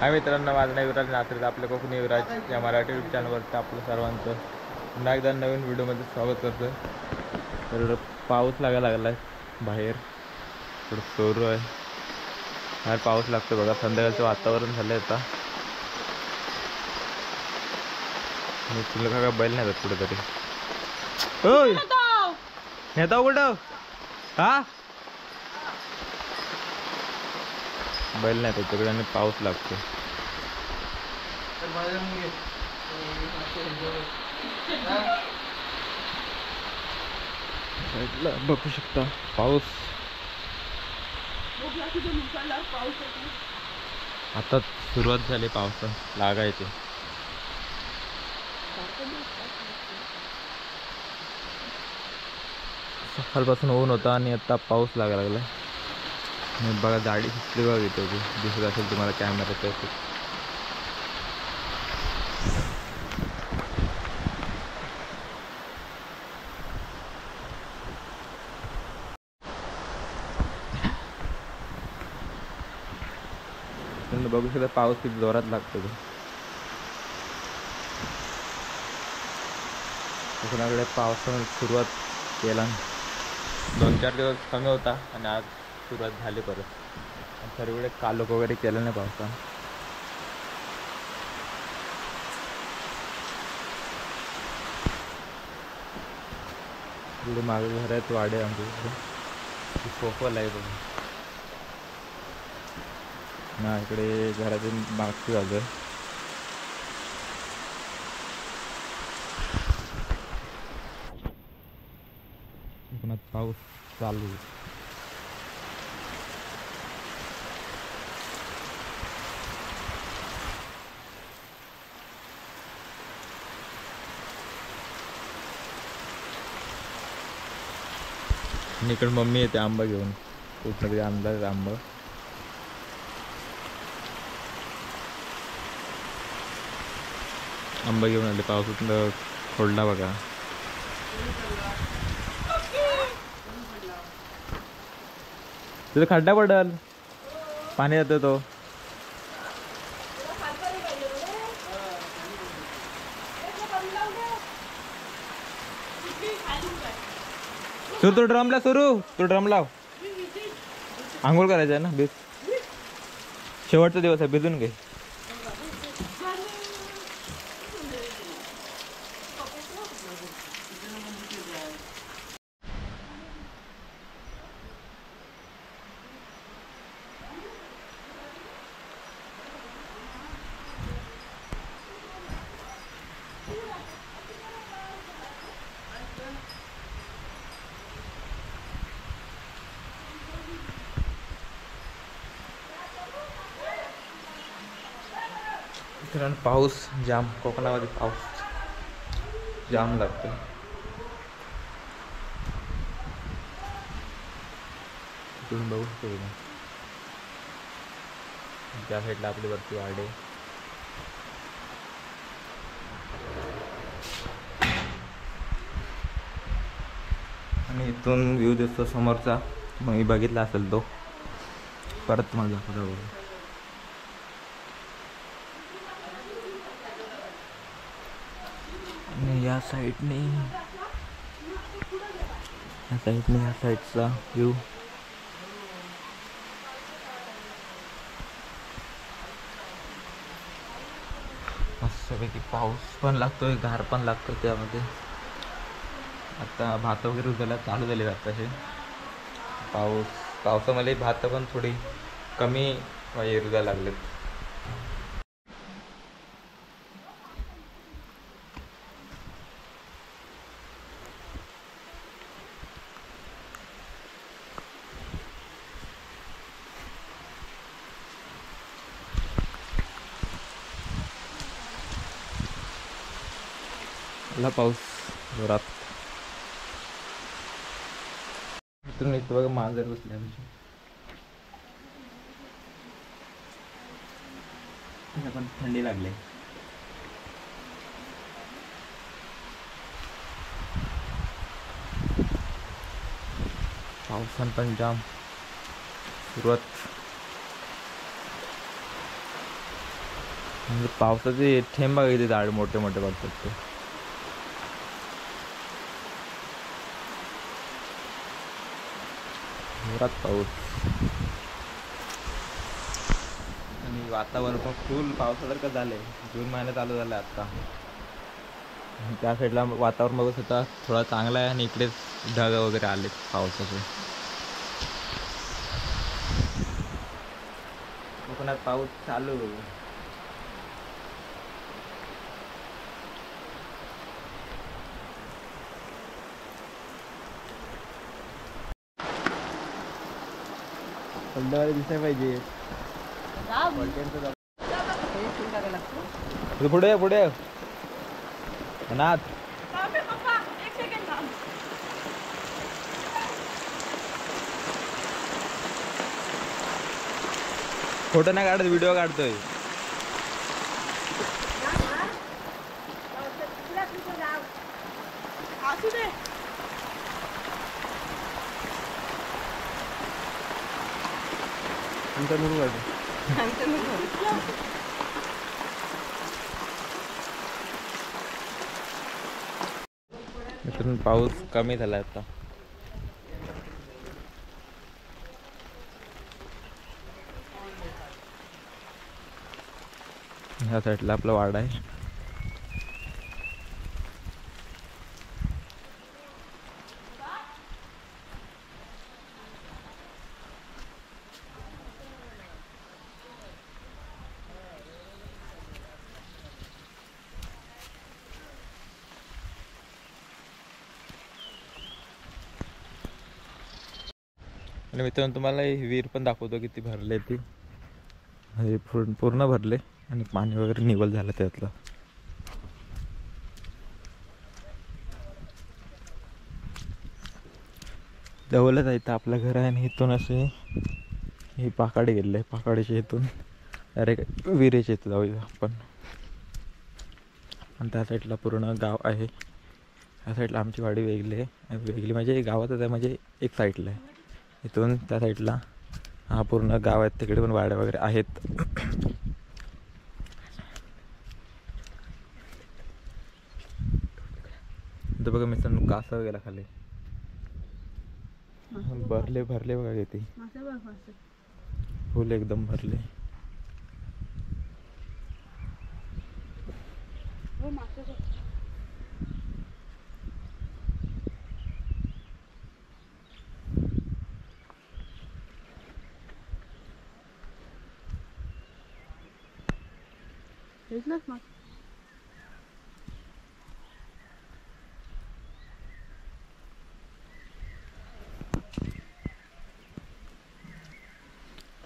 हाय मित्रांनो, माझं नाव युवराज नात्रे. आपल्या कोकणी युवराज या मराठी यूट्यूब चॅनलवरती आपलं सर्वांचं पुन्हा एकदा नवीन व्हिडिओमध्ये स्वागत करतो. तर पाऊस लागायला लागला आहे बाहेर, थोडं सुरू आहे. बाहेर पाऊस लागतो बघा. संध्याकाळचं वातावरण झालं आहे आता. तुला काय बैल नाही जात कुठेतरी? होय नेता कुठं? हा बैल नाही त्याच्याकडे आणि पाऊस लागतो. साईडला बघू शकता पाऊस आता सुरुवात झाली पाऊस लागायची. सकाळपासून ऊन होता आणि आता पाऊस लागायला लागला. बघा गाडी सुटली बघा इथे, दिसत असेल तुम्हाला कॅमेऱ्याच्या. बघू शकता पाऊस किती जोरात लागतो. कोकणाकडे पावसाने सुरुवात केला. 2-4 दिवस कमी होता आणि आज सुरुवात झाली परत. सर्वकडे कालोख वगैरे केलं नाही पावसानं. इकडे मागे घर आहेत, वाडे आमच्या इकडे. कोकल आहे बघा ना, इकडे घराची मागची बाजू आहे. कोकणात पाऊस चालू आहे. आणि इकडे मम्मी येते आंबा घेऊन, कुठलं तरी अंदाज आंबा. आंबा घेऊन आले, पावसातून फोडला बघा. तिथे खड्डा पडल, पाणी येतो तो. सुरू तो ड्रम लाव, तो ड्रम लाव. आंघोळ करायचं आहे ना, भिज. शेवटचा दिवस आहे, भिजून घे. कारण पाऊस जाम, कोकणामध्ये पाऊस जाम लागतो. तुम्ही बघू शकतो त्या साईडला आपली वरती वाडे. आणि इथून व्ह्यू दिसतो समोरचा, मग मी बघितला असेल तो. परत तुम्हाला दाखवतो बघा. या साईडने या साईडचा व्ह्यू. मस्तपैकी पाऊस पण लागतोय, गार पण लागतो त्यामध्ये. आता भात वगैरे उजायला चालू झाले आताचे. पावसामध्ये भात पण थोडी कमी रुजायला लागलेत. पाऊस जोरात. इथून इथं बघा मांजर बसले आमची. पण थंडी लागली. पावसान पण जाम सुरुवात. म्हणजे पावसाचे थेंब बघा इथे झाड मोठे मोठे पडतात ते. जोरात पाऊस आणि वातावरण पण फुल पावसासारखं झालंय. जून महिना चालू झाला आता. त्या साईडला वातावरण बघत होता थोडा चांगला आहे आणि इकडेच ढग वगैरे आले पावसाचे. कोकणात पाऊस चालू. संध्याकाळी दिसायला पाहिजे. पुढे पुढे नाथ. फोटो नाही काढत, व्हिडिओ काढतोय. मित्रांनो पाऊस कमी झाला आता. ह्या साईडला आपला वाडा आहे. आणि मित्रांनो तुम्हाला ही विहीर पण दाखवतो किती भरले ती. हे पूर्ण भरले आणि पाणी वगैरे निवल झालं त्यातलं. जवळच आहे इथं आपलं घर आहे आणि इथून असे हे पाकाडे गेले. पाकाडीच्या इथून डायरेक्ट विहिरीच्या इथं जाऊया आपण. आणि त्या साईडला पूर्ण गाव आहे. त्या साईडला आमची वाडी वेगळी आहे. वेगळी म्हणजे गावातच आहे, म्हणजे एक साईडला आहे. इथून त्या साईडला हा पूर्ण गाव आहे. तिकडे पण वाड्या वगैरे आहेत. इथं बघा मित्रांनो कासव गेला खाली. भरले भरले बघा किती फुल एकदम भरले.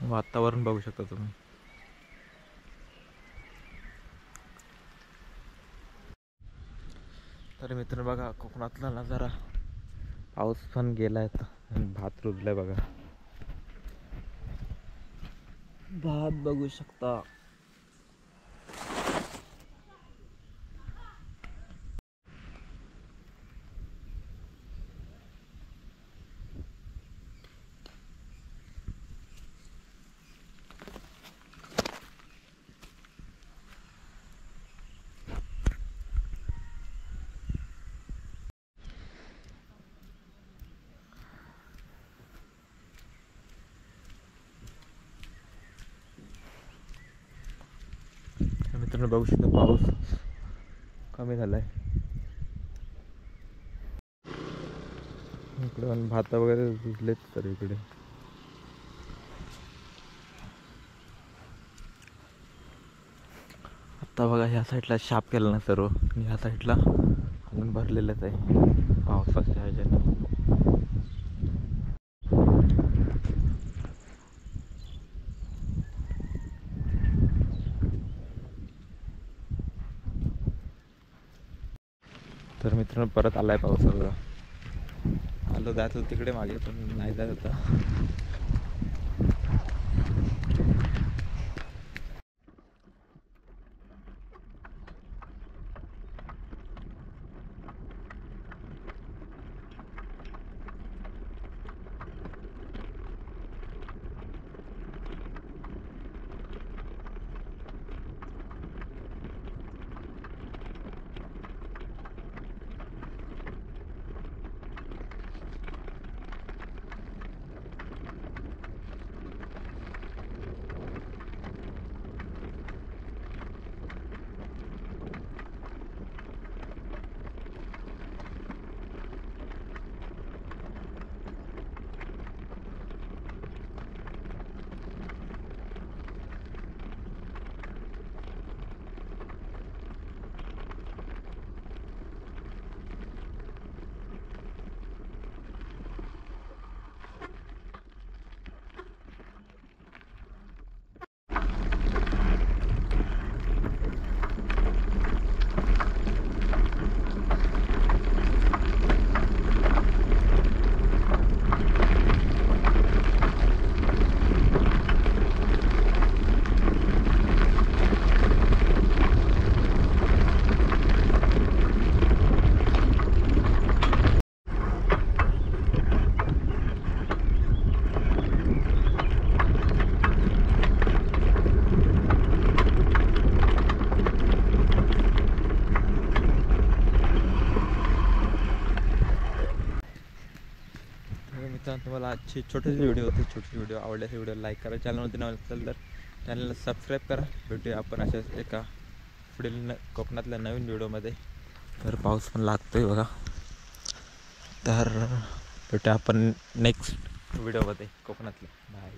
वातावरण बघू शकता तुम्ही. तर मित्रांनो बघा कोकणातला नजारा. पाऊस पण गेलाय आणि भात रुजलाय बघा. भात बघू शकता. मित्रांनो बघू शकता पाऊस कमी झालाय. इकडे भात वगैरे रुजलेत तर इकडे. आता बघा ह्या साईडला शाप केला ना सर्व. ह्या साईडला अजून भरलेलंच आहे पावसाच्या ह्याच्यानं. तर मित्रांनो परत आलाय पाऊस बघा. आलो जात होतो तिकडे मागे पण नाही जात होता. मित्रांनो तुम्हाला आजची छोटेसे व्हिडिओ होते. छोटे व्हिडिओ आवडल्यास व्हिडिओ लाईक करा. चॅनलवरती नवीन असेल तर चॅनलला सबस्क्राईब करा. भेटूया आपण अशाच एका पुढील कोकणातल्या नवीन व्हिडिओमध्ये. तर पाऊस पण लागतोय बघा. तर भेटूया आपण नेक्स्ट व्हिडिओमध्ये कोकणातल्या. बाय.